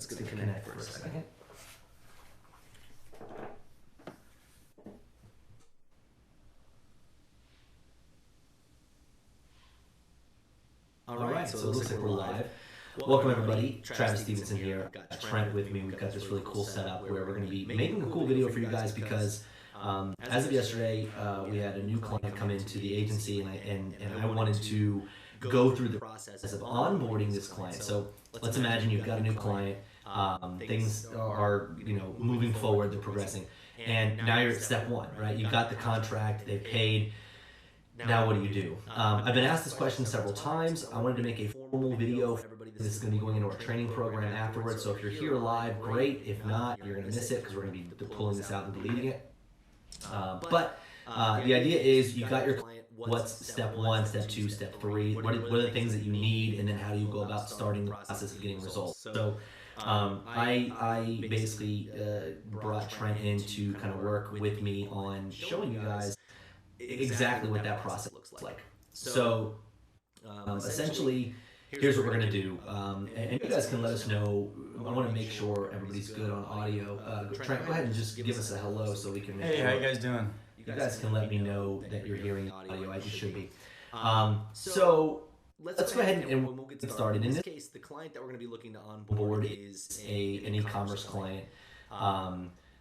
It's going to connect for a second. All right, so it looks like we're live. Welcome everybody, Travis Stevenson here. I've got Trent with me. We've got this really cool setup where we're going to be making a cool video for you guys because as of yesterday, we had a new client come into the agency and I wanted to go through the process of onboarding this client. So let's imagine you've got a new client, things are moving forward, they're progressing, and now you're at step one, right? You've got the contract, they've paid. Now what do you do? I've been asked this question several times. I wanted to make a formal video for everybody. This is going to be going into our training program afterwards. So if you're here live, great. If not, you're going to miss it because we're going to be pulling this out and deleting it. But the idea is you've got your client. What's step one, step two, step three? What are the things that you need? And then how do you go about starting the process of getting results? So I basically brought Trent in to kind of work with me on showing you guys exactly what that process looks like. So essentially, here's what we're going to do. And you guys can let us know. I want to make sure everybody's good on audio. Trent, go ahead and just give us a hello so we can make sure. Hey, how you guys doing? You guys can let me know that you're hearing audio as you should be. So let's go ahead and we'll get started. In this case, the client that we're going to be looking to onboard is an e-commerce client.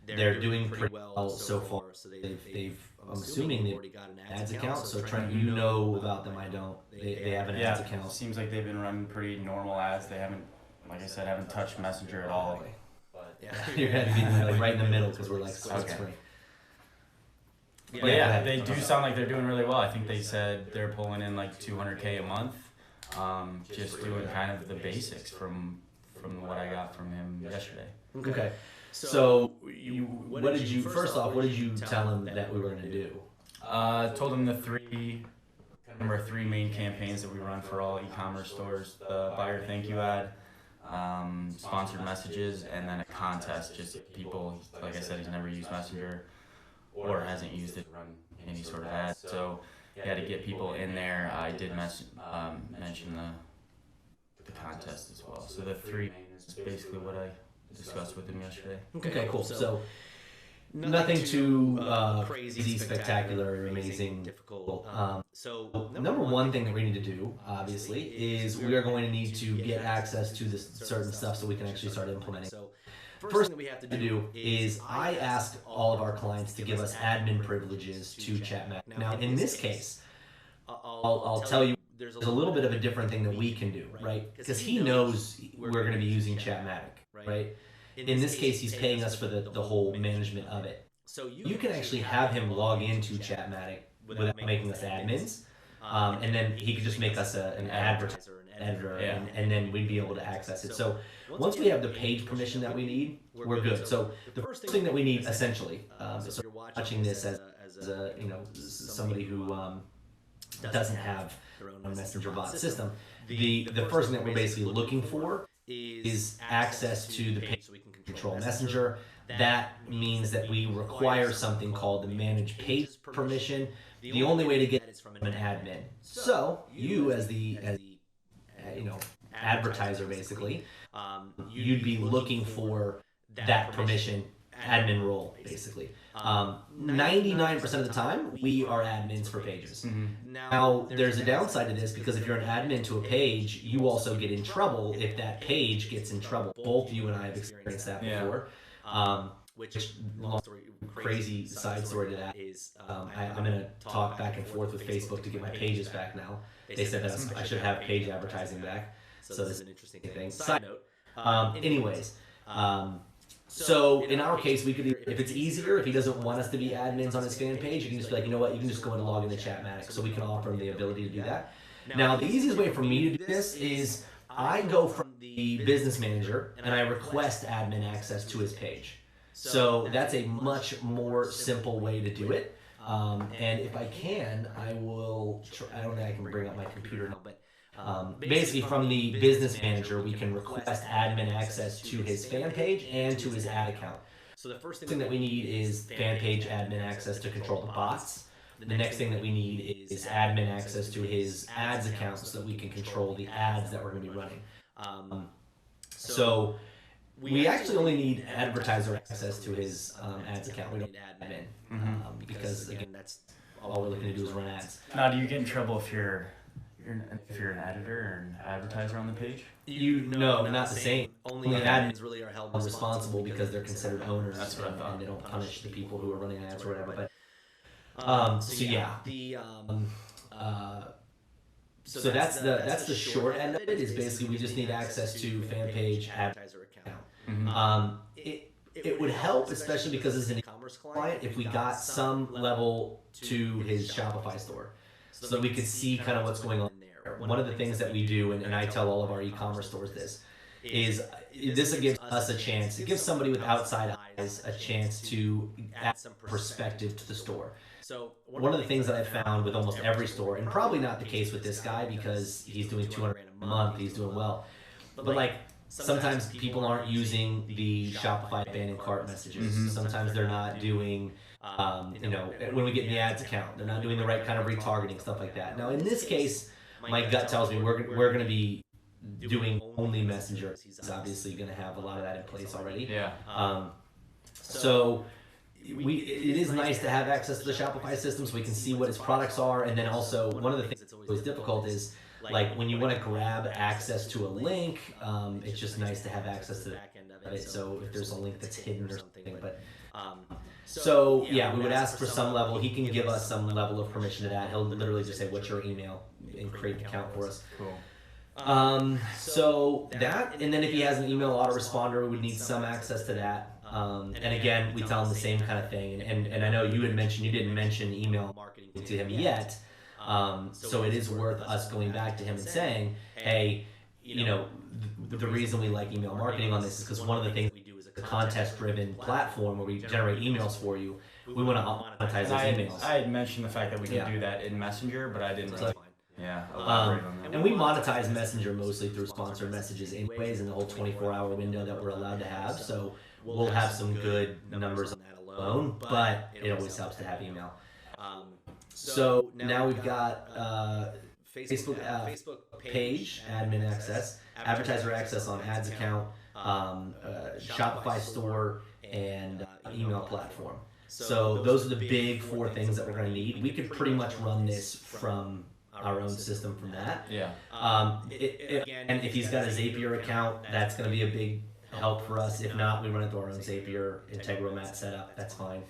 They're doing pretty well so far. So I'm assuming they've already got an ads account. So Trent, you know about them. I don't. They have an ads account. Seems like they've been running pretty normal ads. They haven't, like I said, haven't touched Messenger at all. But yeah, you're going to be like right in the middle because we're like split screen. But yeah, they do sound like they're doing really well. I think they said they're pulling in like $200K a month, just doing kind of the basics from what I got from him yesterday. Okay. So what did you tell him that we were going to do? Told him the three main campaigns that we run for all e-commerce stores: the buyer thank you ad, sponsored messages, and then a contest. Just people, like I said, he's never used Messenger or hasn't used it to run any sort of ad. So yeah, to get people in there, I did mention the contest as well. So the three main is basically what I discussed with him yesterday. Okay, cool. So nothing too crazy, spectacular, amazing, difficult. So number one thing that we need to do, obviously, is we are going to need to get access to this certain stuff so we can actually start implementing. So first thing that we have to do is I asked all of our clients to give us admin privileges to Chatmatic. Now, in this case, I'll tell you, there's a little bit of a different thing that we can do, right? Because he knows we're going to be using Chatmatic, right? In this case, he's paying us for the whole management of it. So you can actually have him log into Chatmatic without making us admins, and then he could just make us an advertiser, an editor, and then we'd be able to access it. So once we have the page permission that we need, we're good. So the first thing that we need, essentially, so you're watching this as a somebody who doesn't have their own Messenger bot system, the first thing that we're basically looking for is access to the page so we can control Messenger. That means that we require something called the manage page permission. The only way to get it is from an admin. So you as the advertiser, basically, you'd be looking for that permission, admin role, basically. 99% of the time, we are admins for pages. Now, there's a downside to this because if you're an admin to a page, you also get in trouble if that page gets in trouble. Both you and I have experienced that before. Which, long story, crazy side story to that is I'm going to talk back and forth with Facebook to get my pages back now. They said that I should have page advertising back. So this is an interesting thing. Side note. Anyways. So in our case, we could, if it's easier, if he doesn't want us to be admins on his fan page, you can just be like, you know what, you can just go and log into Chatmatic. So we can offer him the ability to do that. Now, the easiest way for me to do this is I go from the business manager and I request admin access to his page. So that's a much more simple way to do it. And if I can, I will try, I don't think I can bring up my computer now, but basically from the business manager, we can request admin access to his fan page and to his ad account. So the first thing that we need is fan page admin access to control the bots. The next thing that we need is admin access to his ads account so that we can control the ads that we're going to be running. So we actually only need advertiser access to his ads account. We don't need admin because again, that's all we're looking to do is run ads. Now, do you get in trouble if you're an editor or an advertiser on the page? No, not the same. Only admins really are held responsible because they're considered owners. That's what I thought. And they don't punish the people who are running ads or whatever. But so that's the short end of it. Is basically we just need access to fan page advertiser account. It would help, especially because it's an e-commerce client, if we got some level to his Shopify store, so that we could see kind of what's going on there. One of the things that we do, and I tell all of our e-commerce stores this gives us a chance. It gives somebody with outside eyes a chance to add some perspective to the store. So one of the things that I've found with almost every store, and probably not the case with this guy because he's doing $200 a month, he's doing well, but like sometimes people aren't using the Shopify abandoned cart messages. Sometimes they're not doing, when we get in the ads account, they're not doing the right kind of retargeting, stuff like that. Now in this case, my gut tells me we're going to be doing only Messenger. He's obviously going to have a lot of that in place already. Yeah. So it is nice to have access to the Shopify system so we can see what his products are. And then also one of the things that's always difficult is like when you want to grab access to a link, it's just nice to have access to the back end of it. So if there's a link that's hidden or something, but we would ask for some level. He can give us some level of permission to that. He'll literally just say, "What's your email?" and create an account for us. Cool. So that, and then if he has an email autoresponder, we would need some access to that. And again, we tell him the same kind of thing. And I know you didn't mention email marketing to him yet. So it is worth us going back to him and saying, hey, the reason we like email marketing on this is because one of the things we do is a contest-driven platform where we generate emails for you. We want to monetize those emails. I had mentioned the fact that we can do that in Messenger, but I didn't really. Yeah. And we monetize Messenger mostly through sponsored messages anyways in the whole 24-hour window that we're allowed to have. So we'll have some good numbers on that alone, but it always helps to have email. So now we've got Facebook page, admin access, advertiser access on ads account, Shopify store, and email platform. So those are the big 4 things that we're going to need. We could pretty much run this from our own system from that. Yeah. And if he's got a Zapier account, that's going to be a big help for us. If not, we run it through our own Zapier Integromat setup. That's fine.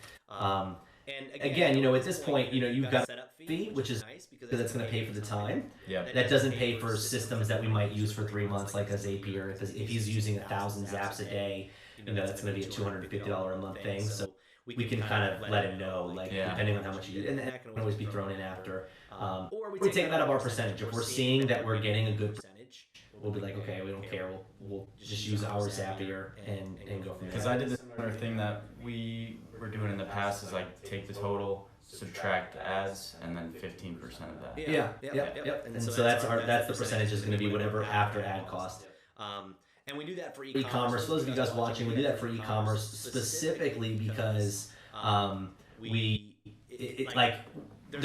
And again, at this point, you've got a setup fee, which is nice because that's going to pay for the time. Yeah. That doesn't pay for systems that we might use for 3 months, like a Zapier. If he's using 1,000 zaps a day, that's going to be a $250 a month thing. So we can kind of let him know, depending on how much you use, and that can always be thrown in after. Or we take that out of our percentage. If we're seeing that we're getting a good percentage, we'll be like, okay, we don't care. We'll just use our Zapier and go from there. Because I did the similar thing that we were doing in the past is like take the total, subtract ads, and then 15% of that. Yep. And so that's the percentage is going to be whatever after ad cost. And we do that for e-commerce. For those of you guys watching, we do that for e-commerce specifically because there's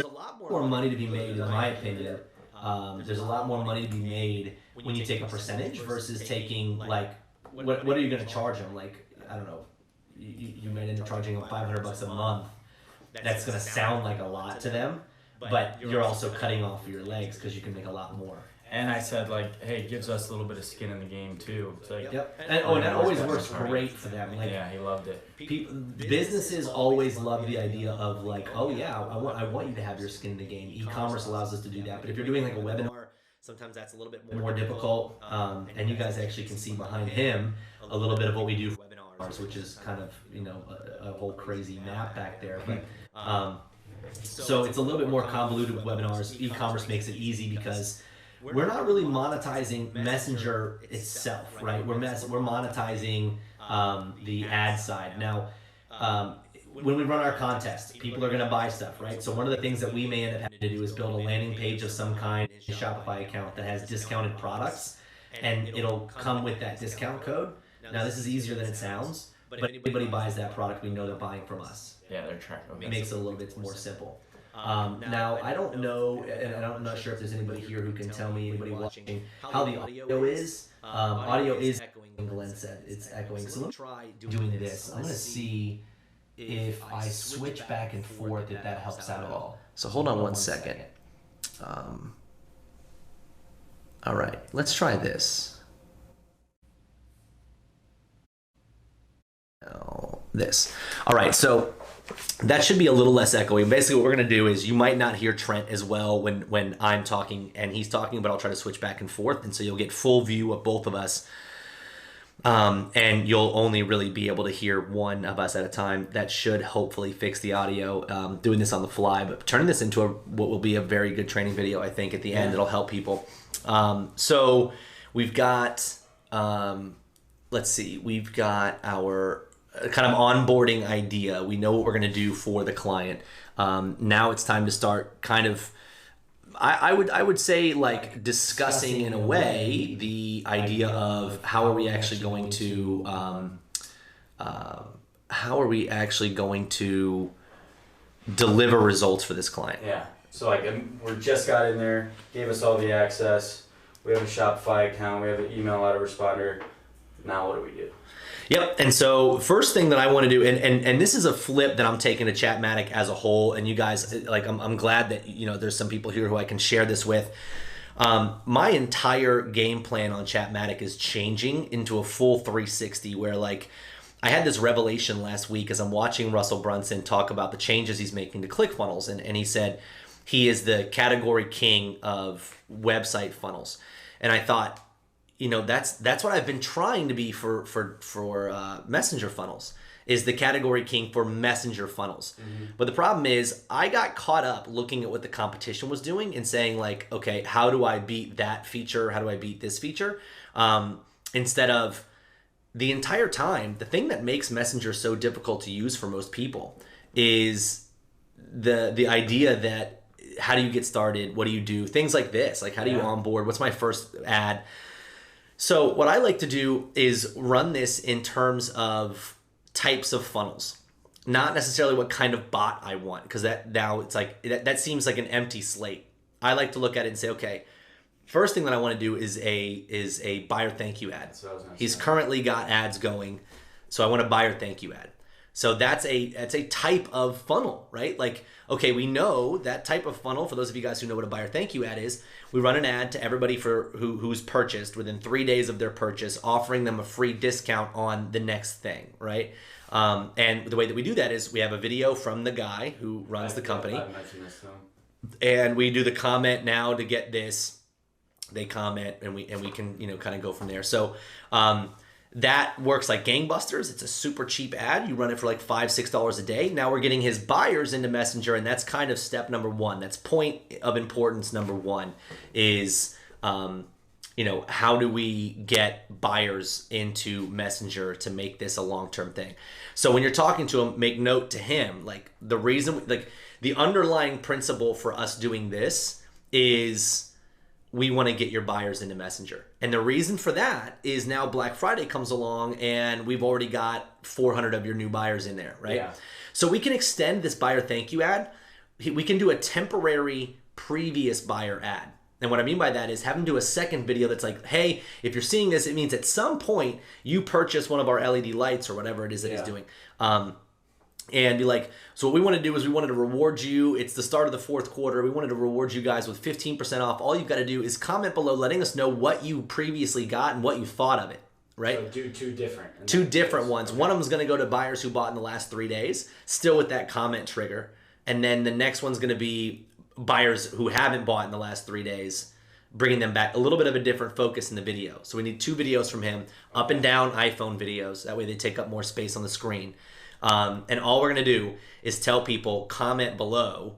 a lot more money to be made, in my opinion. There's a lot more money to be made when you take a percentage versus taking what are you going to charge them? I don't know. You might end up charging them $500 a month. That's going to sound like a lot to them, but you're also cutting off your legs because you can make a lot more. And I said, hey, it gives us a little bit of skin in the game, too. It's and that always works great for them. Yeah, he loved it. Businesses always love the idea of oh, yeah, I want you to have your skin in the game. E-commerce allows us to do that. But if you're doing a webinar, sometimes that's a little bit more difficult. And you guys actually can see behind him a little bit of what we do for webinars, which is kind of, a whole crazy map back there. But so it's a little bit more convoluted with webinars. E-commerce makes it easy because we're not really monetizing Messenger itself, right? We're monetizing the ad side. Now, when we run our contests, people are going to buy stuff, right? So one of the things that we may end up having to do is build a landing page of some kind in a Shopify account that has discounted products, and it'll come with that discount code. Now, this is easier than it sounds, but if anybody buys that product, we know they're buying from us. Yeah, they're tracking. It makes it a little bit more simple. Now, I don't know, and I'm not sure if there's anybody here who can tell me, anybody watching, how the audio is. Audio is echoing Glenn said it's echoing. So let me try doing this. I'm going to see if I switch back and forth, if that helps out at all. So hold on one second. All right, let's try this. Now, this. All right, so that should be a little less echoey. Basically, what we're going to do is you might not hear Trent as well when I'm talking and he's talking, but I'll try to switch back and forth, and so you'll get full view of both of us. And you'll only really be able to hear one of us at a time. That should hopefully fix the audio. Doing this on the fly, but turning this into what will be a very good training video, I think, at the end. It'll help people. So we've got, let's see, we've got our kind of onboarding idea. We know what we're going to do for the client. Now it's time to start kind of, I would say, like, discussing in a way the idea of how are we actually going to deliver results for this client. Yeah. So like we just got in there, gave us all the access. We have a Shopify account. We have an email autoresponder. Now what do we do? Yep. And so first thing that I want to do, and this is a flip that I'm taking to Chatmatic as a whole, and you guys, like, I'm glad that, you know, there's some people here who I can share this with. My entire game plan on Chatmatic is changing into a full 360 where, like, I had this revelation last week as I'm watching Russell Brunson talk about the changes he's making to ClickFunnels, and he said he is the category king of website funnels. And I thought, you know, that's what I've been trying to be for messenger funnels, is the category king for messenger funnels. Mm-hmm. But the problem is I got caught up looking at what the competition was doing and saying, like, okay, how do I beat that feature? How do I beat this feature? Instead of the entire time, the thing that makes messenger so difficult to use for most people is the idea that, how do you get started? What do you do? Things like this, like, how do you onboard? What's my first ad? So what I like to do is run this in terms of types of funnels, not necessarily what kind of bot I want, because that now it's like that seems like an empty slate. I like to look at it and say, okay, first thing that I want to do is a buyer thank you ad. He's currently got ads going, so I want a buyer thank you ad. So that's a type of funnel, right? Like, okay, we know that type of funnel. For those of you guys who know what a buyer thank you ad is, we run an ad to everybody who's purchased within 3 days of their purchase, offering them a free discount on the next thing, right? And the way that we do that is we have a video from the guy who runs the company, and we do the comment now to get this. They comment, and we can, you know, kind of go from there. So that works like gangbusters. It's a super cheap ad. You run it for like $5-6 a day. Now we're getting his buyers into Messenger, and that's kind of step number one. That's point of importance number one is, you know, how do we get buyers into Messenger to make this a long-term thing? So when you're talking to him, make note to him, like, the reason, like, the underlying principle for us doing this is we want to get your buyers into Messenger. And the reason for that is now Black Friday comes along and we've already got 400 of your new buyers in there, right? Yeah. So we can extend this buyer thank you ad. We can do a temporary previous buyer ad. And what I mean by that is have them do a second video that's like, hey, if you're seeing this, it means at some point you purchase one of our LED lights or whatever it is that he's doing. And be like, so what we want to do is we wanted to reward you. It's the start of the fourth quarter. We wanted to reward you guys with 15% off. All you've got to do is comment below letting us know what you previously got and what you thought of it, right? So do two different. Two different ones. Okay. One of them is going to go to buyers who bought in the last 3 days, still with that comment trigger. And then the next one's going to be buyers who haven't bought in the last 3 days, bringing them back, a little bit of a different focus in the video. So we need 2 videos from him, up and down iPhone videos. That way they take up more space on the screen. And all we're going to do is tell people, comment below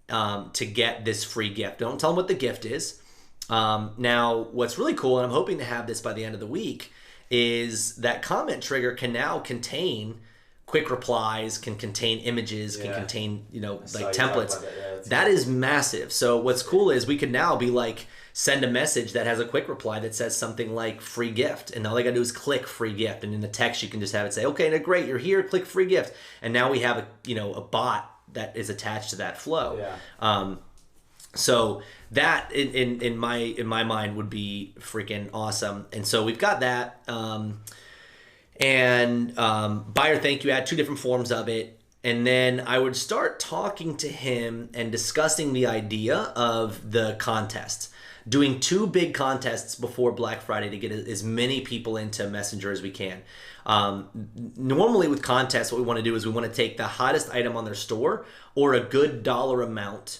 to get this free gift. Don't tell them what the gift is. Now, what's really cool, and I'm hoping to have this by the end of the week, is that comment trigger can now contain quick replies, can contain images, can contain, you know, like templates. That is massive. So what's cool is we could now be like, send a message that has a quick reply that says something like free gift. And all they gotta do is click free gift. And in the text, you can just have it say, okay, great, you're here, click free gift. And now we have a bot that is attached to that flow. Yeah. So that in my mind would be freaking awesome. And so we've got that. Buyer thank you ad, 2 different forms of it. And then I would start talking to him and discussing the idea of the contest. Doing 2 big contests before Black Friday to get as many people into Messenger as we can. Normally with contests, what we want to do is we want to take the hottest item on their store or a good dollar amount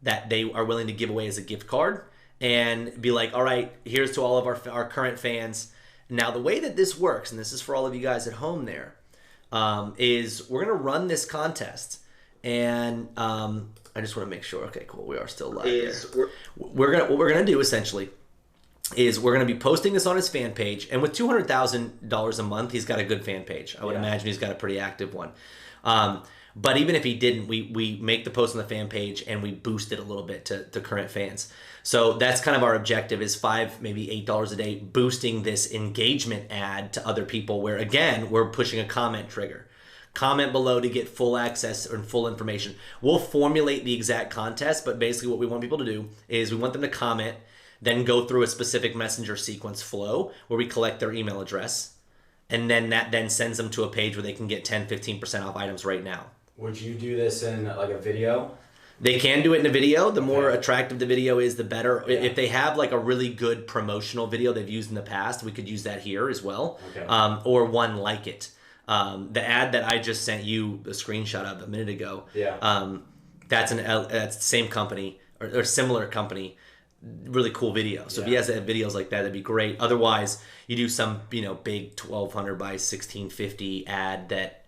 that they are willing to give away as a gift card and be like, all right, here's to all of our current fans. Now, the way that this works, and this is for all of you guys at home there, is we're going to run this contest. And I just want to make sure. Okay, cool. We are still live. What we're going to do essentially is we're going to be posting this on his fan page. And with $200,000 a month, he's got a good fan page. I would imagine he's got a pretty active one. But even if he didn't, we make the post on the fan page and we boost it a little bit to current fans. So that's kind of our objective is $5, maybe $8 a day, boosting this engagement ad to other people where, again, we're pushing a comment trigger. Comment below to get full access and full information. We'll formulate the exact contest, but basically what we want people to do is we want them to comment, then go through a specific messenger sequence flow where we collect their email address, and then that then sends them to a page where they can get 10-15% off items right now. Would you do this in like a video? They can do it in a video. The more attractive the video is, the better. Yeah. If they have like a really good promotional video they've used in the past, we could use that here as well, or one like it. The ad that I just sent you the screenshot of a minute ago, that's the same company or similar company. Really cool video. So if he has videos like that, that'd be great. Otherwise, you do some big 1200 by 1650 ad that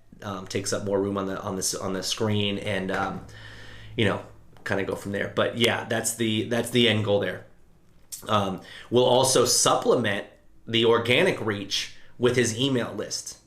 takes up more room on the screen and kind of go from there. But yeah, that's the end goal there. We'll also supplement the organic reach with his email list.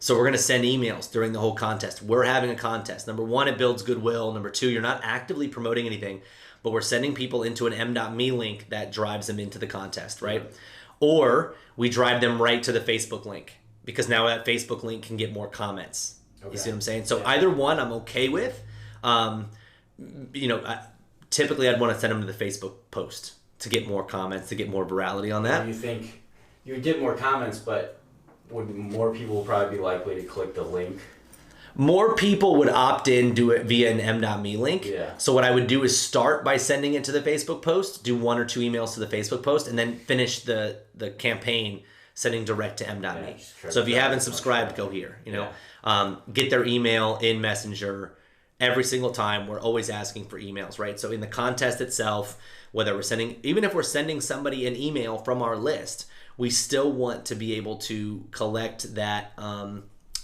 So we're going to send emails during the whole contest. We're having a contest. Number 1, it builds goodwill. Number 2, you're not actively promoting anything, but we're sending people into an m.me link that drives them into the contest, right? Or we drive them right to the Facebook link because now that Facebook link can get more comments. You see what I'm saying? So either one I'm okay with. Typically I'd want to send them to the Facebook post to get more comments, to get more virality on that. You think you would get more comments, but would more people probably be likely to click the link? More people would opt in, do it via an m.me link. Yeah. So what I would do is start by sending it to the Facebook post, do 1 or 2 emails to the Facebook post, and then finish the campaign sending direct to m.me. Yeah, so if you haven't subscribed, go here. Get their email in Messenger. Every single time, we're always asking for emails, right? So in the contest itself, whether even if we're sending somebody an email from our list, we still want to be able to collect that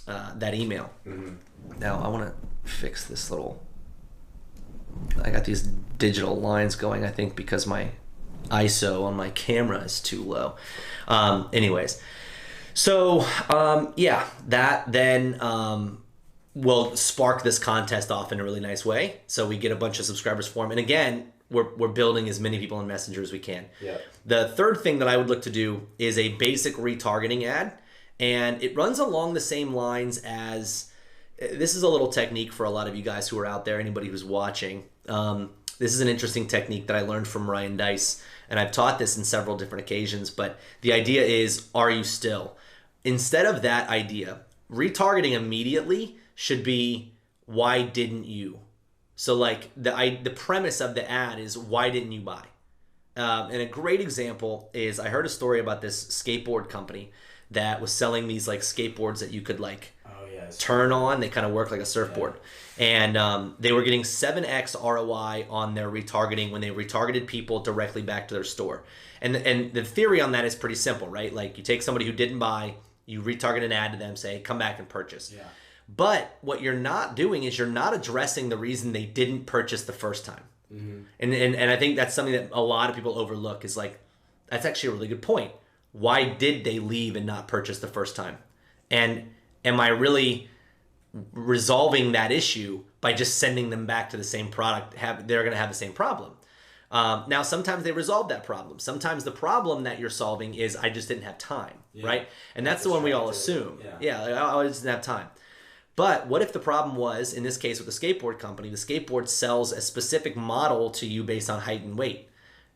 that email. Mm-hmm. Now I want to fix this I got these digital lines going, I think because my ISO on my camera is too low. Anyways, so that then will spark this contest off in a really nice way. So we get a bunch of subscribers for them. And again, we're building as many people in Messenger as we can. Yeah. The third thing that I would look to do is a basic retargeting ad. And it runs along the same lines as, this is a little technique for a lot of you guys who are out there, anybody who's watching. This is an interesting technique that I learned from Ryan Dice. And I've taught this in several different occasions. But the idea is, are you still? Instead of that idea, retargeting immediately should be, why didn't you? So like the premise of the ad is, why didn't you buy? And a great example is, I heard a story about this skateboard company that was selling these like skateboards that you could turn on. They kind of work like a surfboard. Yeah. And they were getting 7x ROI on their retargeting when they retargeted people directly back to their store. And the theory on that is pretty simple, right? Like you take somebody who didn't buy, you retarget an ad to them, say, come back and purchase. Yeah. But what you're not doing is you're not addressing the reason they didn't purchase the first time. Mm-hmm. And I think that's something that a lot of people overlook is like, that's actually a really good point. Why did they leave and not purchase the first time? And am I really resolving that issue by just sending them back to the same product? They're going to have the same problem. Now, sometimes they resolve that problem. Sometimes the problem that you're solving is, I just didn't have time, right? And that's the one we all assume. Yeah, I just didn't have time. But what if the problem was, in this case with the skateboard company, the skateboard sells a specific model to you based on height and weight.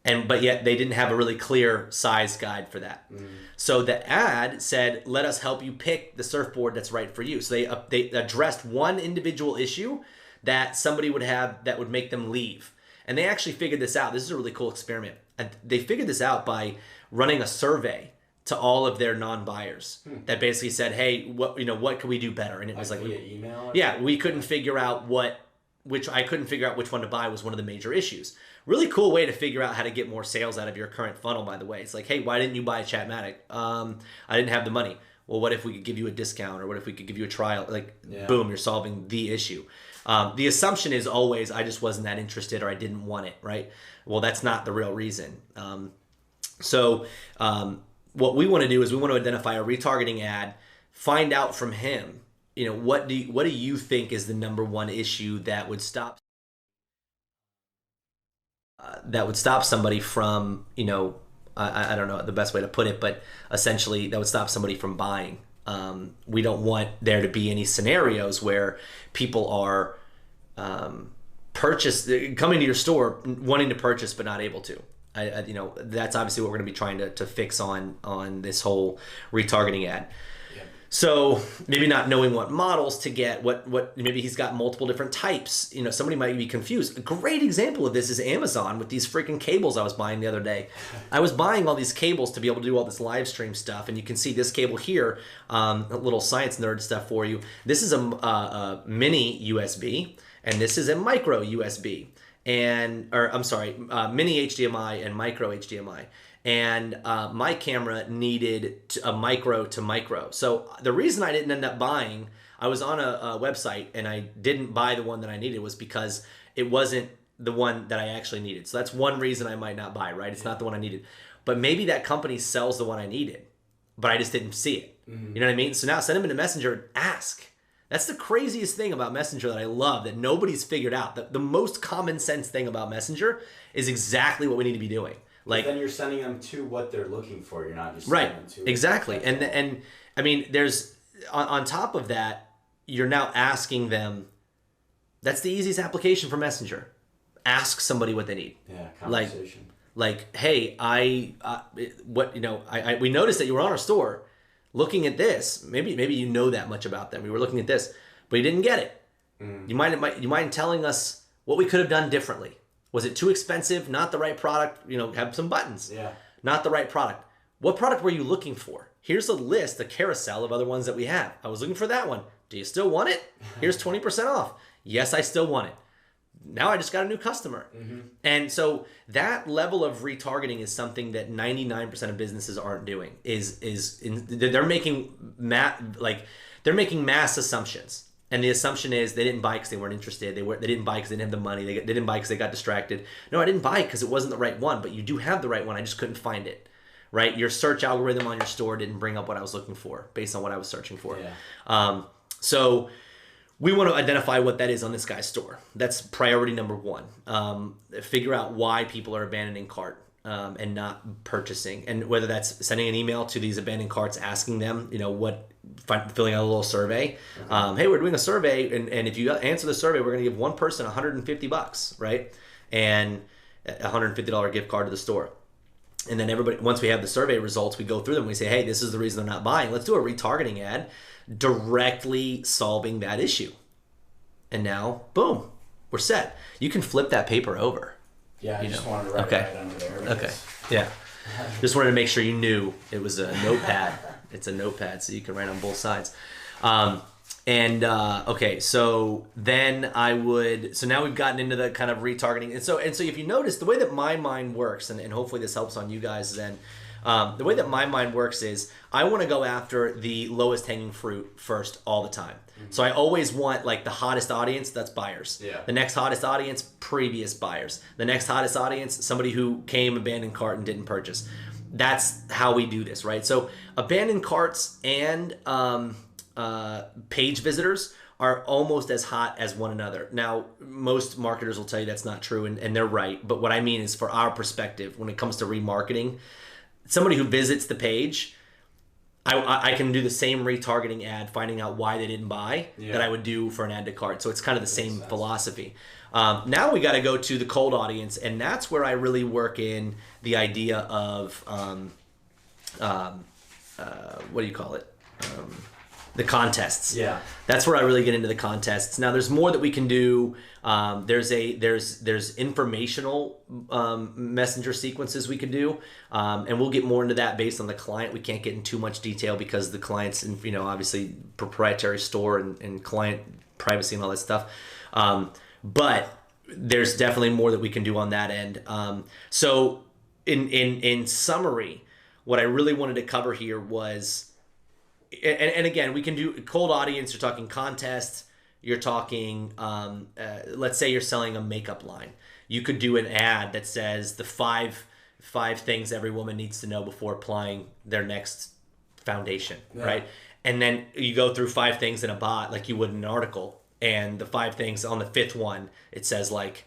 But yet they didn't have a really clear size guide for that. So the ad said, let us help you pick the surfboard that's right for you. So they addressed one individual issue that somebody would have that would make them leave. And they actually figured this out. This is a really cool experiment. And they figured this out by running a survey to all of their non-buyers that basically said, hey, what can we do better? And it was like via email? Yeah, we couldn't figure out which one to buy was one of the major issues. Really cool way to figure out how to get more sales out of your current funnel, by the way. It's like, hey, why didn't you buy a Chatmatic? I didn't have the money. Well, what if we could give you a discount, or what if we could give you a trial? Boom, you're solving the issue. The assumption is always, I just wasn't that interested, or I didn't want it, right? Well, that's not the real reason. What we want to do is we want to identify a retargeting ad, find out from him, what do you think is the number one issue that would stop somebody from, I don't know the best way to put it, but essentially that would stop somebody from buying. We don't want there to be any scenarios where people are coming to your store wanting to purchase but not able to. That's obviously what we're going to be trying to fix on this whole retargeting ad. So maybe not knowing what models to get, maybe he's got multiple different types. Somebody might be confused. A great example of this is Amazon with these freaking cables I was buying the other day. I was buying all these cables to be able to do all this live stream stuff, and you can see this cable here, a little science nerd stuff for you. This is a mini USB, and this is a micro USB, mini HDMI and micro HDMI. And my camera needed a micro to micro. So the reason I didn't end up buying, I was on a website and I didn't buy the one that I needed, was because it wasn't the one that I actually needed. So that's one reason I might not buy, right? It's not the one I needed. But maybe that company sells the one I needed, but I just didn't see it. You know what I mean? So now send them into Messenger and ask. That's the craziest thing about Messenger that I love, that nobody's figured out. The most common sense thing about Messenger is exactly what we need to be doing. But then you're sending them to what they're looking for. You're not just sending them to exactly. And I mean, there's on top of that, you're now asking them. That's the easiest application for Messenger. Ask somebody what they need. Yeah, conversation. Like, hey, we noticed that you were on our store, looking at this. Maybe you know that much about them. We were looking at this, but you didn't get it. You mind telling us what we could have done differently? Was it too expensive? Not the right product? Have some buttons. Yeah. Not the right product. What product were you looking for? Here's a list, a carousel of other ones that we have. I was looking for that one. Do you still want it? Here's 20% off. Yes, I still want it. Now I just got a new customer. And so that level of retargeting is something that 99% of businesses aren't doing. They're making mass assumptions. And the assumption is they didn't buy because they weren't interested. They didn't buy because they didn't have the money. They didn't buy because they got distracted. No, I didn't buy it because it wasn't the right one. But you do have the right one. I just couldn't find it. Right? Your search algorithm on your store didn't bring up what I was looking for based on what I was searching for. Yeah. So we want to identify what that is on this guy's store. That's priority number one. Figure out why people are abandoning cart and not purchasing, and whether that's sending an email to these abandoned carts asking them, filling out a little survey. Hey, we're doing a survey, and if you answer the survey, we're going to give one person $150, right? And a $150 gift card to the store. And then everybody, once we have the survey results, we go through them. We say, hey, this is the reason they're not buying. Let's do a retargeting ad directly solving that issue. And now, boom, we're set. You can flip that paper over. Yeah, I just wanted to write right under there. Okay, yeah. Just wanted to make sure you knew it was a notepad. It's a notepad, so you can write on both sides. Okay, so then so now we've gotten into the kind of retargeting. And so if you notice, the way that my mind works, and hopefully this helps on you guys then, the way that my mind works is I want to go after the lowest hanging fruit first all the time. So I always want the hottest audience, that's buyers. Yeah. The next hottest audience, previous buyers. The next hottest audience, somebody who came, abandoned cart, and didn't purchase. That's how we do this, right? So abandoned carts and page visitors are almost as hot as one another. Now, most marketers will tell you that's not true, and they're right. But what I mean is, for our perspective, when it comes to remarketing, somebody who visits the page, I can do the same retargeting ad, finding out why they didn't buy, that I would do for an add to cart. So it's kind of the same philosophy. Now we got to go to the cold audience, and that's where I really work in the idea of what do you call it? The contests. Yeah. That's where I really get into the contests. Now there's more that we can do. There's informational messenger sequences we could do, and we'll get more into that based on the client. We can't get in too much detail because the client's in, obviously proprietary store and client privacy and all that stuff. But there's definitely more that we can do on that end. So in summary, what I really wanted to cover here was, and again, we can do cold audience. You're talking contests. You're talking, let's say you're selling a makeup line. You could do an ad that says the five things every woman needs to know before applying their next foundation, right? And then you go through 5 things in a bot like you would in an article. And the 5 things on the 5th one, it says like,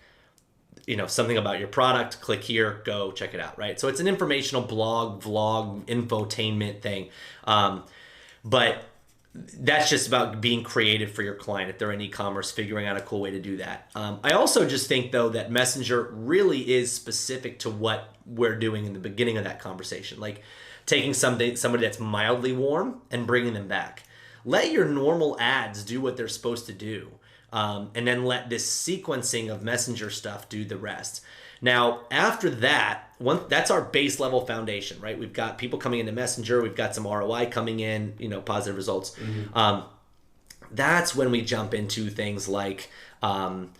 something about your product, click here, go check it out, right? So it's an informational blog, vlog, infotainment thing. But that's just about being creative for your client if they're in e-commerce, figuring out a cool way to do that. I also just think, though, that Messenger really is specific to what we're doing in the beginning of that conversation. Like taking somebody that's mildly warm and bringing them back. Let your normal ads do what they're supposed to do. And then let this sequencing of Messenger stuff do the rest. Now, after that, that's our base level foundation, right? We've got people coming into Messenger. We've got some ROI coming in, positive results. Mm-hmm. That's when we jump into things like, open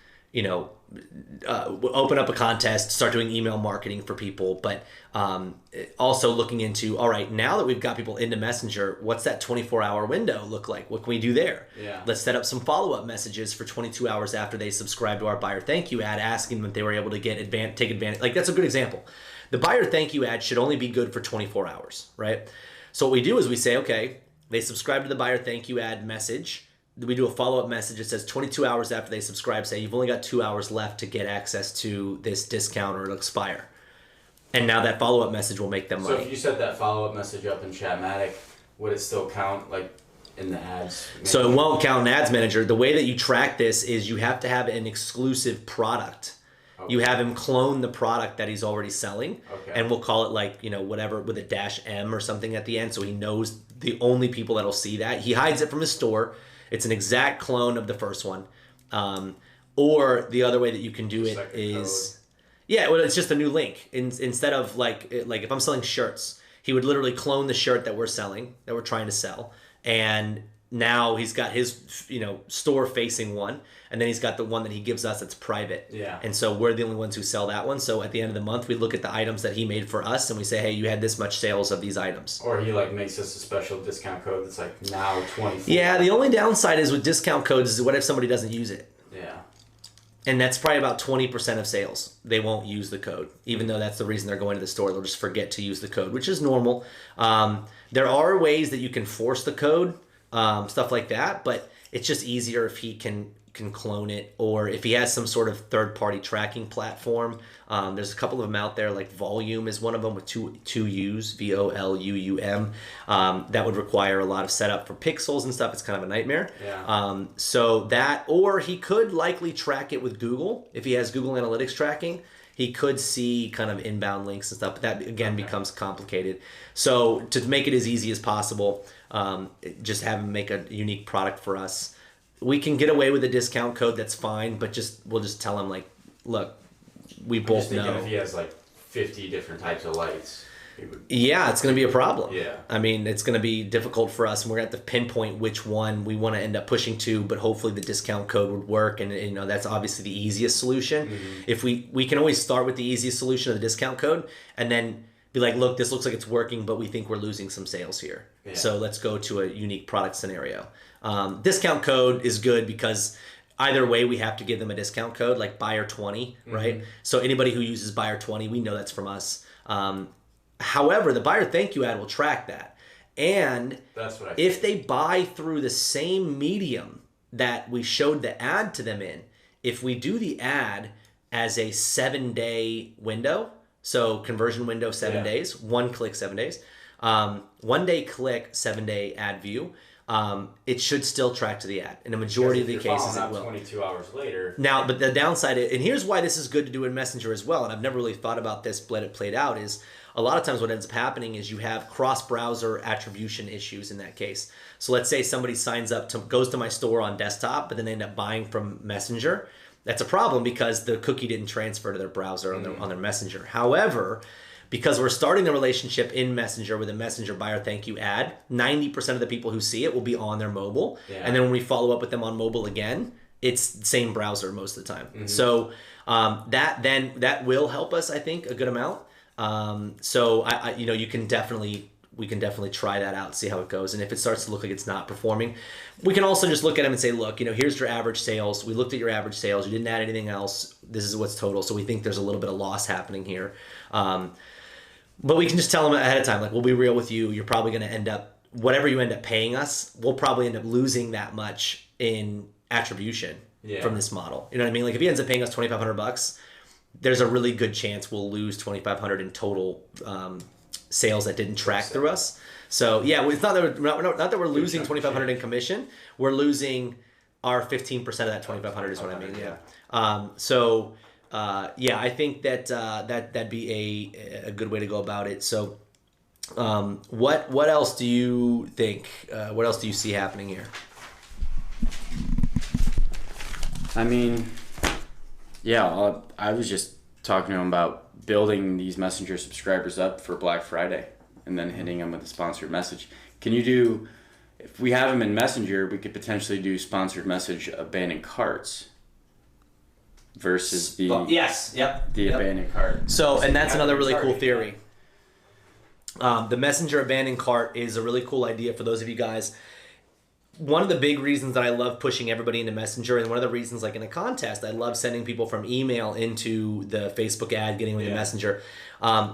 up a contest, start doing email marketing for people, but also looking into, all right, now that we've got people into Messenger, what's that 24-hour window look like? What can we do there? Yeah. Let's set up some follow-up messages for 22 hours after they subscribe to our buyer thank you ad, asking them if they were able to take advantage. Like, that's a good example. The buyer thank you ad should only be good for 24 hours, right? So what we do is we say, okay, they subscribe to the buyer thank you ad message. We do a follow-up message. It says 22 hours after they subscribe, say you've only got 2 hours left to get access to this discount or it'll expire. And now that follow-up message will make them money. So if you set that follow-up message up in Chatmatic, would it still count like in the ads manager? So it won't count in Ads Manager. The way that you track this is you have to have an exclusive product. Okay. You have him clone the product that he's already selling, and we'll call it like, whatever with a -M or something at the end, so he knows the only people that'll see that. He hides it from his store. It's an exact clone of the first one. Or the other way that you can do it is, it's just a new link. Instead of like if I'm selling shirts, he would literally clone the shirt that we're selling, that we're trying to sell. And now he's got his, store facing one. And then he's got the one that he gives us that's private. Yeah. And so we're the only ones who sell that one. So at the end of the month, we look at the items that he made for us and we say, hey, you had this much sales of these items. Or he makes us a special discount code that's like now 24. Yeah, the only downside is with discount codes is what if somebody doesn't use it? Yeah. And that's probably about 20% of sales. They won't use the code, even though that's the reason they're going to the store. They'll just forget to use the code, which is normal. There are ways that you can force the code, stuff like that, but it's just easier if he can clone it, or if he has some sort of third-party tracking platform. There's a couple of them out there, like Volume is one of them with two U's, VOLUUM. That would require a lot of setup for pixels and stuff. It's kind of a nightmare. Yeah. So that, or he could likely track it with Google. If he has Google Analytics tracking, he could see kind of inbound links and stuff, but that again becomes complicated. So to make it as easy as possible, just have him make a unique product for us. We can get away with a discount code, that's fine, but we'll just tell him like, look, we both know. If he has like 50 different types of lights, yeah, it's going to be a problem. Yeah. I mean, it's going to be difficult for us, and we're going to have to pinpoint which one we want to end up pushing to, but hopefully the discount code would work, and that's obviously the easiest solution. Mm-hmm. If we can always start with the easiest solution of the discount code, and then be like, look, this looks like it's working, but we think we're losing some sales here. Yeah. So let's go to a unique product scenario. Discount code is good because either way we have to give them a discount code, like buyer 20, right? Mm-hmm. So anybody who uses buyer 20, we know that's from us. However, the buyer thank you ad will track that. And that's what if they buy through the same medium that we showed the ad to them in, if we do the ad as a 7-day window, so conversion window 7 days, 1 click 7 days, 1 day click, 7 day ad view. It should still track to the ad. In a majority of the cases, it will. 22 hours later. Now, but the downside, and here's why this is good to do in Messenger as well, and I've never really thought about this, let it played out, is a lot of times what ends up happening is you have cross-browser attribution issues in that case. So let's say somebody signs up, goes to my store on desktop, but then they end up buying from Messenger. That's a problem because the cookie didn't transfer to their browser on their Messenger. However, because we're starting the relationship in Messenger with a Messenger buyer thank you ad, 90% of the people who see it will be on their mobile. Yeah. And then when we follow up with them on mobile again, it's the same browser most of the time. Mm-hmm. So that will help us, I think, a good amount. So we can definitely try that out, see how it goes. And if it starts to look like it's not performing, we can also just look at them and say, look, here's your average sales. We looked at your average sales. You didn't add anything else. This is what's total. So we think there's a little bit of loss happening here. But we can just tell them ahead of time, like, we'll be real with you. You're probably going to end up, whatever you end up paying us, we'll probably end up losing that much in attribution from this model. You know what I mean? Like, if he ends up paying us $2,500, there's a really good chance we'll lose $2,500 in total sales that didn't track through us. So yeah, it's not that we're losing $2,500 in commission. We're losing our 15% of that $2,500 is what I mean. Yeah. I think that'd be a good way to go about it. So what else do you think? What else do you see happening here? I mean, yeah, I was just talking to him about building these Messenger subscribers up for Black Friday and then hitting them with a sponsored message. Can you do, if we have them in Messenger, we could potentially do sponsored message abandoned carts versus the abandoned cart. So, and that's another really cool theory. The Messenger abandoned cart is a really cool idea for those of you guys. One of the big reasons that I love pushing everybody into Messenger, and one of the reasons, like in a contest, I love sending people from email into the Facebook ad, getting into Messenger,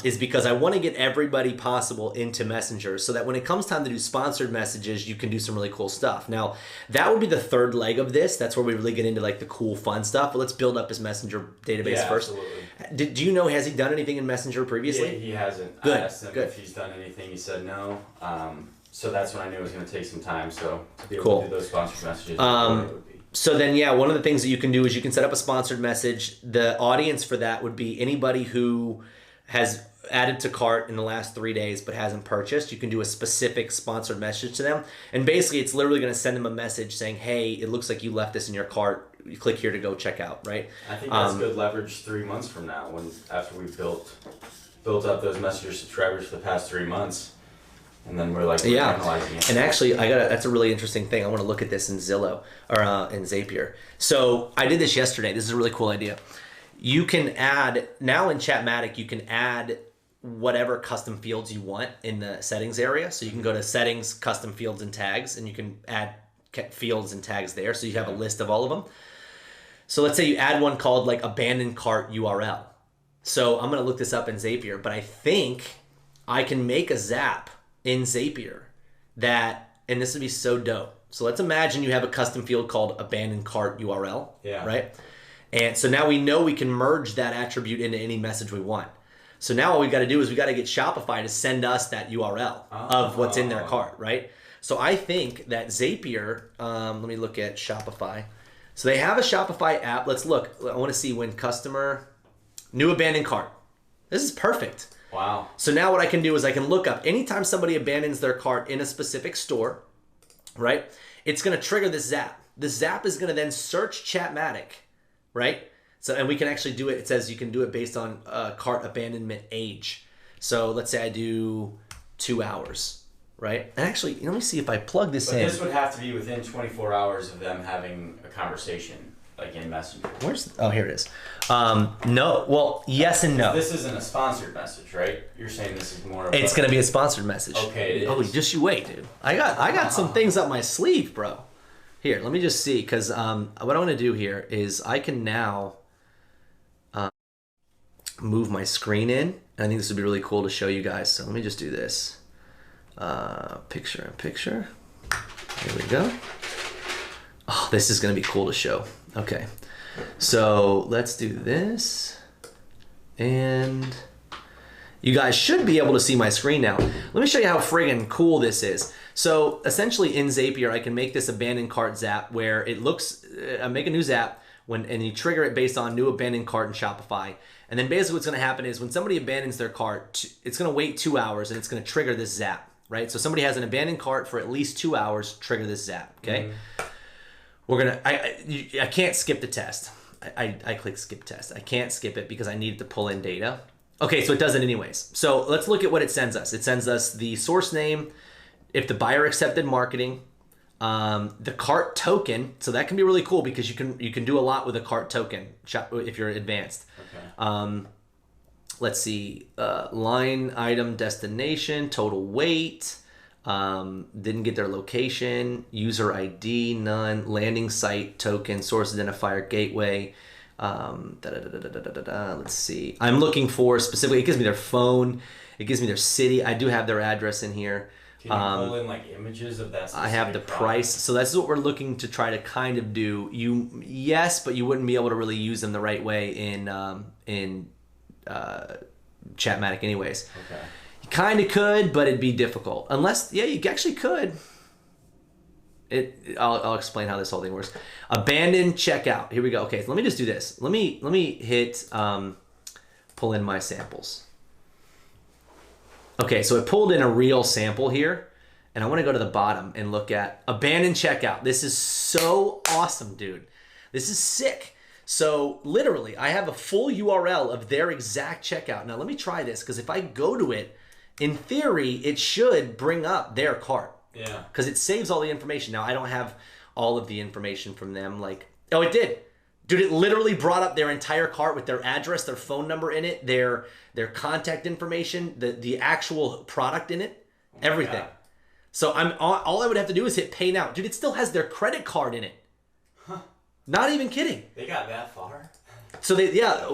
is because I want to get everybody possible into Messenger so that when it comes time to do sponsored messages, you can do some really cool stuff. Now, that would be the third leg of this. That's where we really get into like the cool, fun stuff. But let's build up his Messenger database first. Absolutely. Do you know, has he done anything in Messenger previously? Yeah, he hasn't. Good. I asked him if he's done anything. He said no. So that's when I knew it was going to take some time. So to be able to do those sponsored messages. So then, one of the things that you can do is you can set up a sponsored message. The audience for that would be anybody who has added to cart in the last 3 days but hasn't purchased. You can do a specific sponsored message to them. And basically, it's literally going to send them a message saying, hey, it looks like you left this in your cart. You click here to go check out, right? I think that's good leverage 3 months from now after we've built up those Messenger subscribers for the past 3 months. And then we're like analyzing it. And actually, that's a really interesting thing. I want to look at this in Zillow or in Zapier. So I did this yesterday. This is a really cool idea. You can add, now in Chatmatic, you can add whatever custom fields you want in the settings area. So you can go to settings, custom fields and tags, and you can add fields and tags there. So you have a list of all of them. So let's say you add one called like abandoned cart URL. So I'm going to look this up in Zapier, but I think I can make a Zap in Zapier and this would be so dope. So let's imagine you have a custom field called abandoned cart URL, right? And so now we know we can merge that attribute into any message we want. So now all we got to do is we got to get Shopify to send us that URL of what's in their cart, right? So I think that Zapier, let me look at Shopify. So they have a Shopify app. Let's look. I want to see when customer, new abandoned cart. This is perfect. Wow. So now what I can do is I can look up anytime somebody abandons their cart in a specific store, right? It's going to trigger this Zap. The Zap is going to then search Chatmatic, right? So, and we can actually do it. It says you can do it based on cart abandonment age. So let's say I do 2 hours, right? And actually, let me see if I plug this in. But this would have to be within 24 hours of them having a conversation. Like in Messenger. Here it is. No. Well, yes and no. This isn't a sponsored message, right? You're saying this is more of It's going to be a sponsored message. Okay, it is. Oh, just you wait, dude. I got some things up my sleeve, bro. Here, let me just see, because what I want to do here is I can now move my screen in. And I think this would be really cool to show you guys. So let me just do this. Picture in picture. Here we go. Oh, this is going to be cool to show. Okay, so let's do this. And You guys should be able to see my screen now. Let me show you how friggin' cool this is. So essentially in Zapier, I can make this abandoned cart zap where it looks, I make a new zap and you trigger it based on new abandoned cart in Shopify. And then basically what's gonna happen is when somebody abandons their cart, it's gonna wait 2 hours and it's gonna trigger this zap, right? So somebody has an abandoned cart for at least 2 hours, trigger this zap, okay? We're gonna, I can't skip the test. I click skip test. I can't skip it because I need to pull in data. Okay, so it does it anyways. So let's look at what it sends us. It sends us the source name, if the buyer accepted marketing, the cart token. So that can be really cool because you can do a lot with a cart token if you're advanced. Okay. Let's see, line item destination, total weight, didn't get their location, user ID, none, landing site token, source identifier, gateway. Let's see. I'm looking for specifically, it gives me their phone, it gives me their city. I do have their address in here. Can you pull in like images of that? I have the price. So that's what we're looking to try to kind of do. Yes, but you wouldn't be able to really use them the right way in Chatmatic anyways. Okay. You kind of could, but it'd be difficult. Unless, yeah, you actually could. I'll explain how this whole thing works. Abandoned checkout. Here we go. Okay, so let me just do this. Let me hit pull in my samples. Okay, so it pulled in a real sample here, and I want to go to the bottom and look at abandoned checkout. This is so awesome, dude. This is sick. So literally, I have a full URL of their exact checkout. Now let me try this, because if I go to it, in theory, it should bring up their cart. Yeah. Because it saves all the information. Now I don't have all of the information from them. Like, oh, it did. Dude, it literally brought up their entire cart with their address, their phone number in it, their contact information, the actual product in it, everything. God. So all I would have to do is hit pay now. Dude, it still has their credit card in it. Huh. Not even kidding. They got that far? So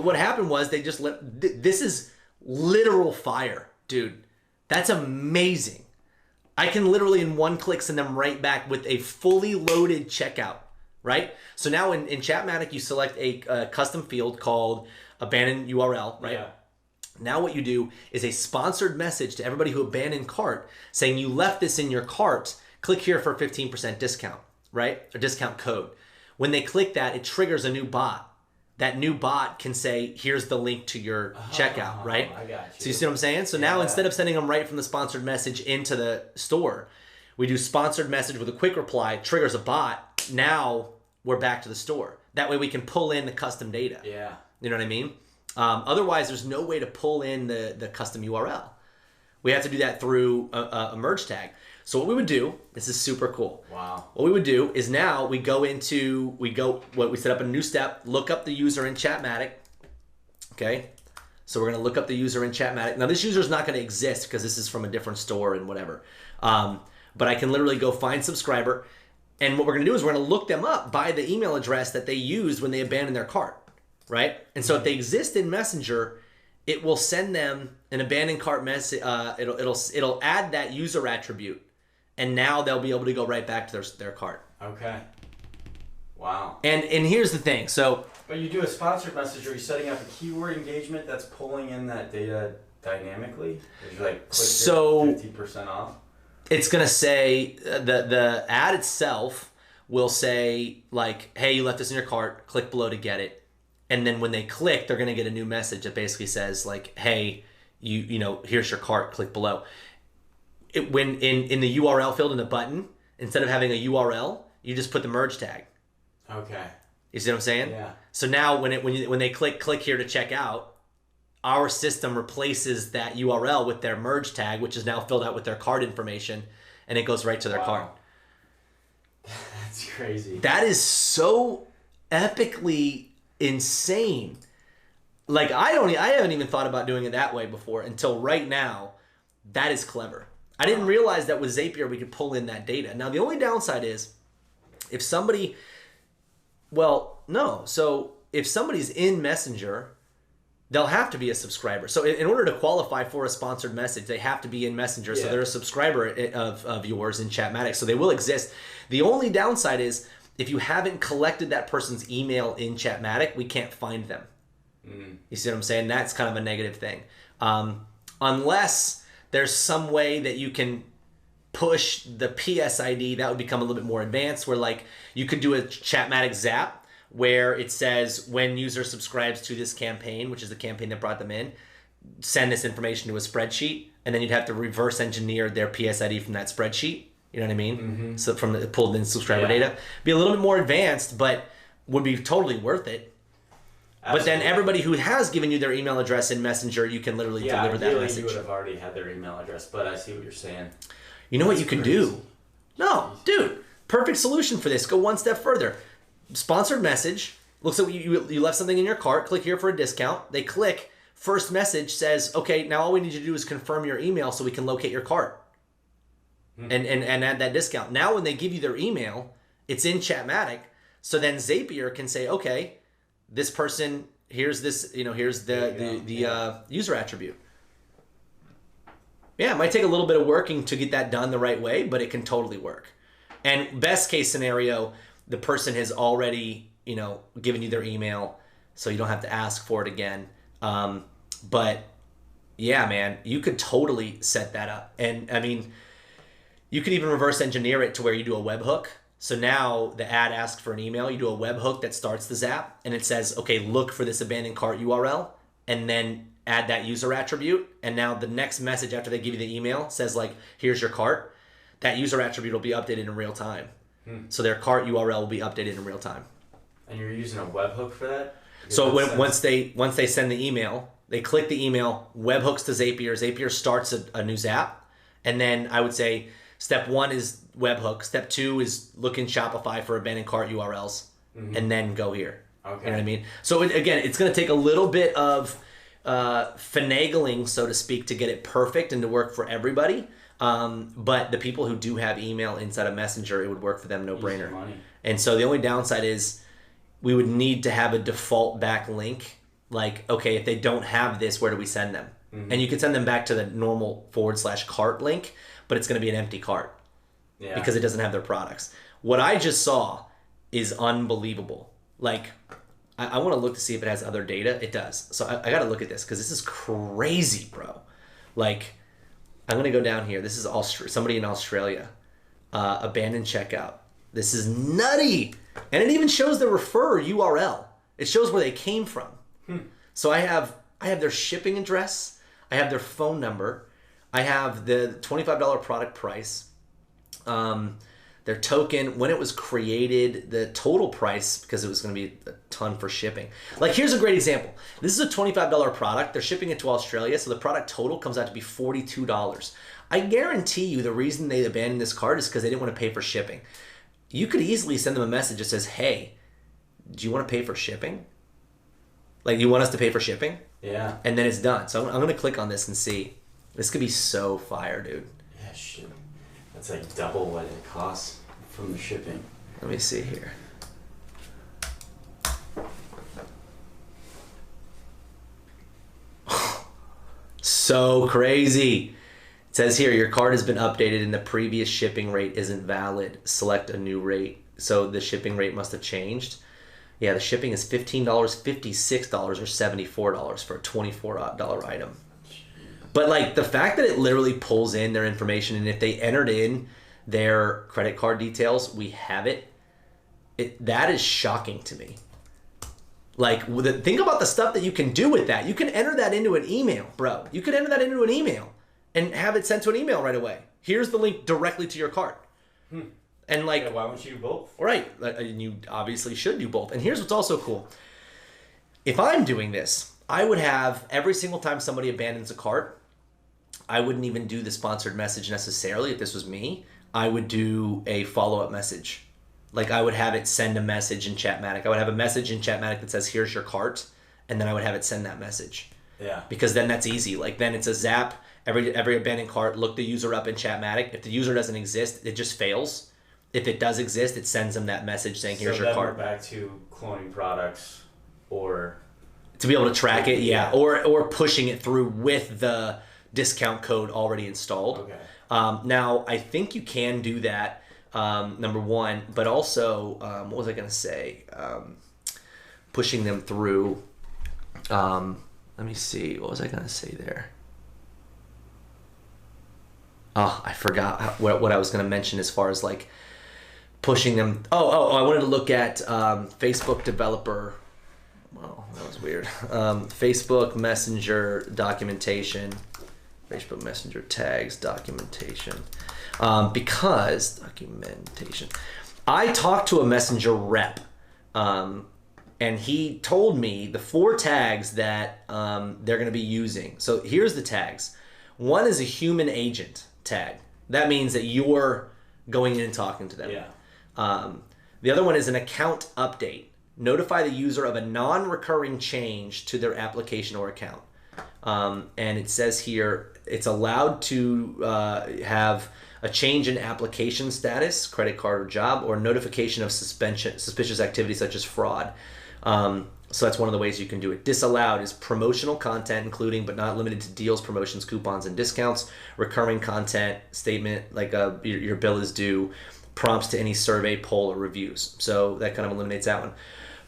what happened was they just this is literal fire, dude. That's amazing. I can literally in one click send them right back with a fully loaded checkout, right? So now in Chatmatic, you select a custom field called abandoned URL, right? Yeah. Now what you do is a sponsored message to everybody who abandoned cart saying you left this in your cart, click here for a 15% discount, right? A discount code. When they click that, it triggers a new bot. That new bot can say, here's the link to your checkout, right? I got you. So you see what I'm saying? So now instead of sending them right from the sponsored message into the store, we do sponsored message with a quick reply, triggers a bot. Now we're back to the store. That way we can pull in the custom data. Yeah. You know what I mean? Otherwise, there's no way to pull in the custom URL. We have to do that through a merge tag. So what we would do, this is super cool. Wow. What we would do is now we set up a new step, look up the user in Chatmatic. Okay. So we're going to look up the user in Chatmatic. Now this user is not going to exist because this is from a different store and whatever. But I can literally go find subscriber. And what we're going to do is we're going to look them up by the email address that they used when they abandoned their cart. Right. And so if they exist in Messenger, it will send them an abandoned cart message. It'll add that user attribute. And now they'll be able to go right back to their cart. Okay. Wow. And here's the thing. So, but you do a sponsored message. Are you setting up a keyword engagement that's pulling in that data dynamically? Is you like click here, 50% off? It's gonna say the ad itself will say like, hey, you left this in your cart. Click below to get it. And then when they click, they're gonna get a new message that basically says like, hey, you know, here's your cart. Click below. When in the URL field in the button, instead of having a URL, you just put the merge tag. Okay. You see what I'm saying? Yeah. So now when they click here to check out, our system replaces that URL with their merge tag, which is now filled out with their card information, and it goes right to their cart. That's crazy. That is so epically insane. Like I haven't even thought about doing it that way before until right now. That is clever. I didn't realize that with Zapier we could pull in that data. Now the only downside is if somebody, so if somebody's in Messenger, they'll have to be a subscriber. So in order to qualify for a sponsored message, they have to be in Messenger. Yeah. So they're a subscriber of yours in Chatmatic. So they will exist. The only downside is if you haven't collected that person's email in Chatmatic, we can't find them. You see what I'm saying? That's kind of a negative thing. unless there's some way that you can push the PSID, that would become a little bit more advanced, where like you could do a Chatmatic Zap where it says when user subscribes to this campaign, which is the campaign that brought them in, send this information to a spreadsheet, and then you'd have to reverse engineer their PSID from that spreadsheet. You know what I mean? Mm-hmm. So from the pulled in subscriber data, be a little bit more advanced, but would be totally worth it. Absolutely. But then everybody who has given you their email address in Messenger, you can literally deliver that message. You would have already had their email address, but I see what you're saying. You know what you can do? No, dude, perfect solution for this. Go one step further. Sponsored message. Looks like you left something in your cart. Click here for a discount. They click. First message says, okay, now all we need you to do is confirm your email so we can locate your cart. And add that discount. Now when they give you their email, it's in Chatmatic. So then Zapier can say, okay, this person, here's this, here's the user attribute. Yeah, it might take a little bit of working to get that done the right way, but it can totally work. And best case scenario, the person has already, given you their email, so you don't have to ask for it again. But yeah, man, you could totally set that up. And I mean, you could even reverse engineer it to where you do a webhook. So now the ad asks for an email. You do a webhook that starts the Zap, and it says, okay, look for this abandoned cart URL, and then add that user attribute. And now the next message after they give you the email says like, here's your cart. That user attribute will be updated in real time. So their cart URL will be updated in real time. And you're using a webhook for that? So once they send the email, they click the email, webhooks to Zapier. Zapier starts a new Zap. And then I would say step 1 is webhook. Step 2 is look in Shopify for abandoned cart URLs, and then go here. Okay. You know what I mean? So again, it's going to take a little bit of finagling, so to speak, to get it perfect and to work for everybody. But the people who do have email inside of Messenger, it would work for them, no brainer. And so the only downside is we would need to have a default back link. Like, okay, if they don't have this, where do we send them? And you can send them back to the normal /cart link, but it's going to be an empty cart because it doesn't have their products. What I just saw is unbelievable. Like, I want to look to see if it has other data. It does. So I got to look at this because this is crazy, bro. Like, I'm going to go down here. This is somebody in Australia. Abandoned checkout. This is nutty. And it even shows the refer URL. It shows where they came from. So I have their shipping address. I have their phone number. I have the $25 product price. Their token, when it was created, the total price, because it was going to be a ton for shipping. Like, here's a great example. This is a $25 product. They're shipping it to Australia, so the product total comes out to be $42. I guarantee you the reason they abandoned this cart is because they didn't want to pay for shipping. You could easily send them a message that says, hey, do you want to pay for shipping? Like, you want us to pay for shipping? Yeah. And then it's done. So I'm going to click on this and see. This could be so fire, dude. Yeah, shit. That's like double what it costs from the shipping. Let me see here. So crazy. It says here, your cart has been updated and the previous shipping rate isn't valid. Select a new rate. So the shipping rate must have changed. Yeah, the shipping is $15, $56, or $74 for a $24 item. But like the fact that it literally pulls in their information, and if they entered in their credit card details, we have it. That is shocking to me. Like, think about the stuff that you can do with that. You can enter that into an email, bro. You could enter that into an email and have it sent to an email right away. Here's the link directly to your cart. And like, yeah, why wouldn't you do both? Right, and you obviously should do both. And here's what's also cool. If I'm doing this, I would have every single time somebody abandons a cart, I wouldn't even do the sponsored message necessarily. If this was me, I would do a follow-up message. Like, I would have it send a message in Chatmatic. I would have a message in Chatmatic that says, here's your cart, and then I would have it send that message. Yeah. Because then that's easy. Like, then it's a Zap, every abandoned cart, look the user up in Chatmatic. If the user doesn't exist, it just fails. If it does exist, it sends them that message saying, here's your cart. So back to cloning products or... To be able to track it, yeah. Or pushing it through with the discount code already installed. Okay. Now, I think you can do that, number one, but also, what was I going to say? Pushing them through, let me see, what was I going to say there? Oh, I forgot what I was going to mention as far as like pushing them. I wanted to look at Facebook developer. Well, that was weird. Facebook Messenger documentation. Facebook Messenger tags documentation. Because documentation. I talked to a Messenger rep, and he told me the 4 tags that they're going to be using. So here's the tags. One is a human agent tag. That means that you're going in and talking to them. Yeah. The other one is an account update. Notify the user of a non-recurring change to their application or account. And it says here, it's allowed to have a change in application status, credit card or job, or notification of suspicious activity such as fraud. So that's one of the ways you can do it. Disallowed is promotional content, including but not limited to deals, promotions, coupons, and discounts. Recurring content statement, like your bill is due. Prompts to any survey, poll, or reviews. So that kind of eliminates that one.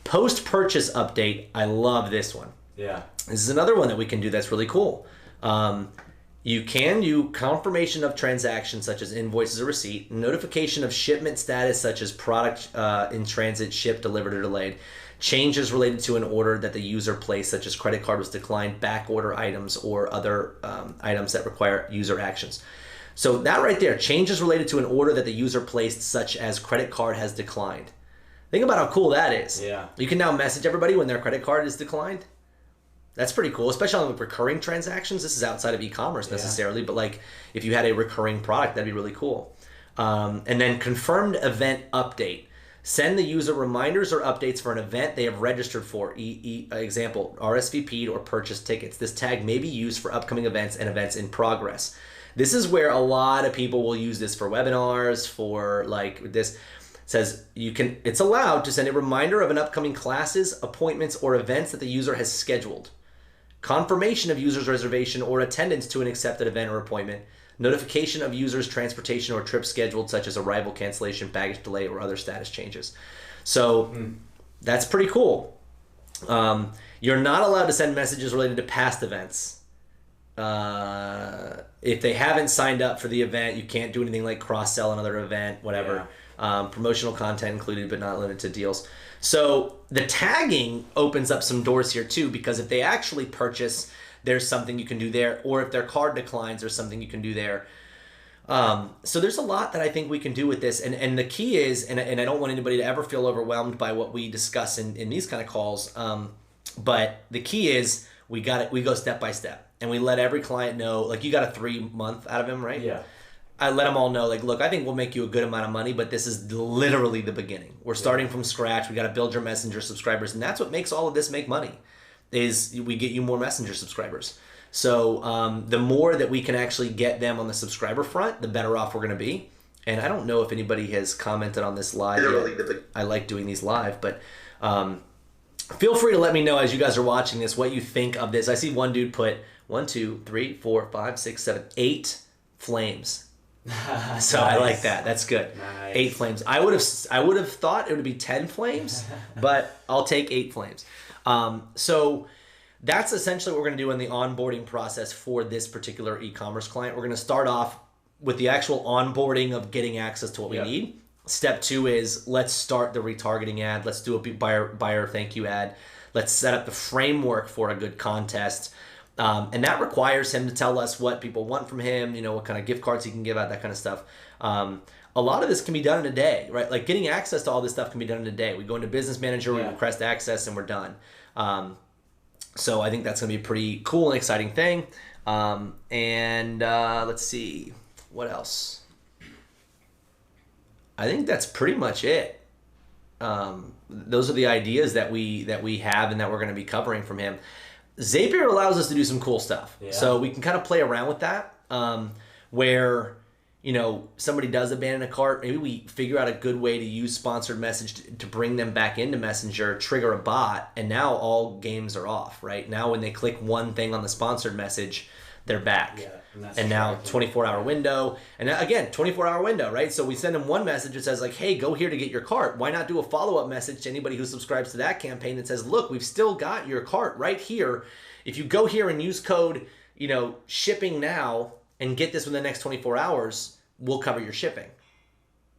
Post-purchase update, I love this one. Yeah. This is another one that we can do that's really cool. You can do confirmation of transactions such as invoices or receipt, notification of shipment status such as product in transit, shipped, delivered, or delayed, changes related to an order that the user placed such as credit card was declined, back order items, or other items that require user actions. So that right there, changes related to an order that the user placed such as credit card has declined. Think about how cool that is. Yeah. You can now message everybody when their credit card is declined. That's pretty cool, especially on recurring transactions. This is outside of e-commerce necessarily, but like if you had a recurring product, that'd be really cool. And then confirmed event update. Send the user reminders or updates for an event they have registered for. Example, RSVP'd or purchased tickets. This tag may be used for upcoming events and events in progress. This is where a lot of people will use this for webinars, for like this. Says it's allowed to send a reminder of an upcoming classes, appointments, or events that the user has scheduled. Confirmation of user's reservation or attendance to an accepted event or appointment. Notification of user's transportation or trip scheduled, such as arrival cancellation, baggage delay, or other status changes. So that's pretty cool. You're not allowed to send messages related to past events. If they haven't signed up for the event, you can't do anything like cross-sell another event, whatever. Yeah. Promotional content included, but not limited to deals. So the tagging opens up some doors here too, because if they actually purchase, there's something you can do there, or if their card declines, there's something you can do there. So there's a lot that I think we can do with this, and the key is, and I don't want anybody to ever feel overwhelmed by what we discuss in these kind of calls, but the key is we go step by step, and we let every client know, like you got a 3-month out of him, right? Yeah. I let them all know, like, look, I think we'll make you a good amount of money, but this is literally the beginning. We're starting from scratch. We got to build your Messenger subscribers, and that's what makes all of this make money, is we get you more Messenger subscribers. So the more that we can actually get them on the subscriber front, the better off we're going to be. And I don't know if anybody has commented on this live yet. I like doing these live, but feel free to let me know as you guys are watching this what you think of this. I see one dude put 1, 2, 3, 4, 5, 6, 7, 8 flames. So nice. I like that. That's good. Nice. 8 flames. I would have thought it would be 10 flames, but I'll take 8 flames. So that's essentially what we're going to do in the onboarding process for this particular e-commerce client. We're going to start off with the actual onboarding of getting access to what we need. Step 2 is let's start the retargeting ad. Let's do a buyer thank you ad. Let's set up the framework for a good contest. And that requires him to tell us what people want from him, what kind of gift cards he can give out, that kind of stuff. A lot of this can be done in a day, right? Like getting access to all this stuff can be done in a day. We go into Business Manager, we request access, and we're done. So I think that's going to be a pretty cool and exciting thing. Let's see, what else? I think that's pretty much it. Those are the ideas that we have and that we're going to be covering from him. Zapier allows us to do some cool stuff. Yeah. So we can kind of play around with that, where, somebody does abandon a cart. Maybe we figure out a good way to use sponsored message to bring them back into Messenger, trigger a bot, and now all games are off, right? Now when they click one thing on the sponsored message, they're back. Yeah, and now 24-hour window. And again, 24-hour window, right? So we send them one message that says like, hey, go here to get your cart. Why not do a follow-up message to anybody who subscribes to that campaign that says, look, we've still got your cart right here. If you go here and use code, shipping now, and get this within the next 24 hours, we'll cover your shipping.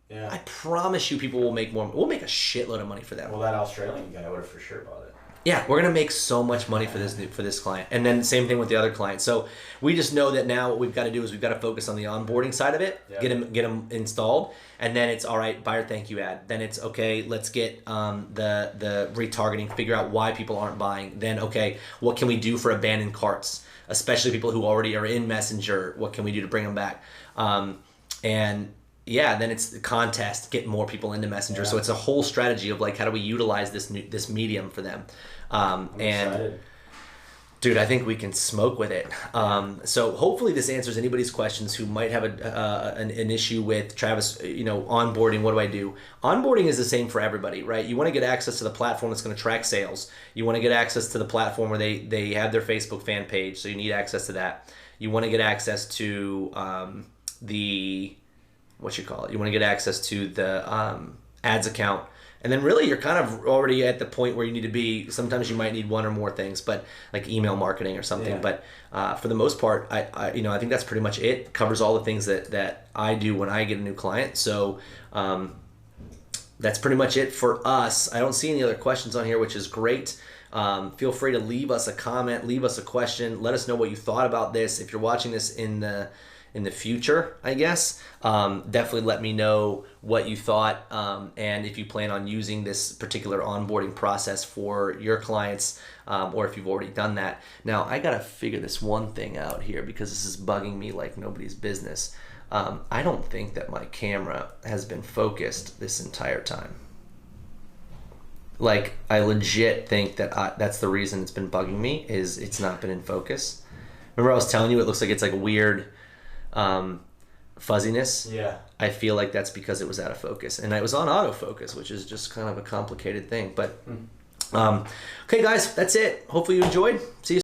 Yeah. I promise you people will make more. We'll make a shitload of money for them. Well, that Australian guy would have for sure bought it. Yeah, we're gonna make so much money for this client, and then same thing with the other client. So we just know that now what we've got to do is we've got to focus on the onboarding side of it, get them installed, and then it's all right. Buyer thank you ad. Then it's okay. Let's get the retargeting. Figure out why people aren't buying. Then okay, what can we do for abandoned carts, especially people who already are in Messenger? What can we do to bring them back? And yeah, then it's the contest, get more people into Messenger. So it's a whole strategy of like, how do we utilize this medium for them? I'm and excited. dude, I think we can smoke with it. So hopefully this answers anybody's questions who might have an issue with, Travis, onboarding. What do I do? Onboarding is the same for everybody, right? You want to get access to the platform that's going to track sales. You want to get access to the platform where they have their Facebook fan page. So you need access to that. You want to get access to you want to get access to the ads account, and then really you're kind of already at the point where you need to be. Sometimes you might need one or more things, but like email marketing or something. But for the most part, I think that's pretty much it. It covers all the things that I do when I get a new client. So that's pretty much it for us. I don't see any other questions on here, which is great. Feel free to leave us a comment, leave us a question, let us know what you thought about this. If you're watching this in the future, I guess, definitely let me know what you thought, and if you plan on using this particular onboarding process for your clients, or if you've already done that. Now, I gotta figure this one thing out here because this is bugging me like nobody's business. I don't think that my camera has been focused this entire time. Like, I legit think that that's the reason it's been bugging me, is it's not been in focus. Remember I was telling you it looks like it's like weird fuzziness? Yeah. I feel like that's because it was out of focus, and it was on autofocus, which is just kind of a complicated thing. But okay guys, that's it. Hopefully you enjoyed. See you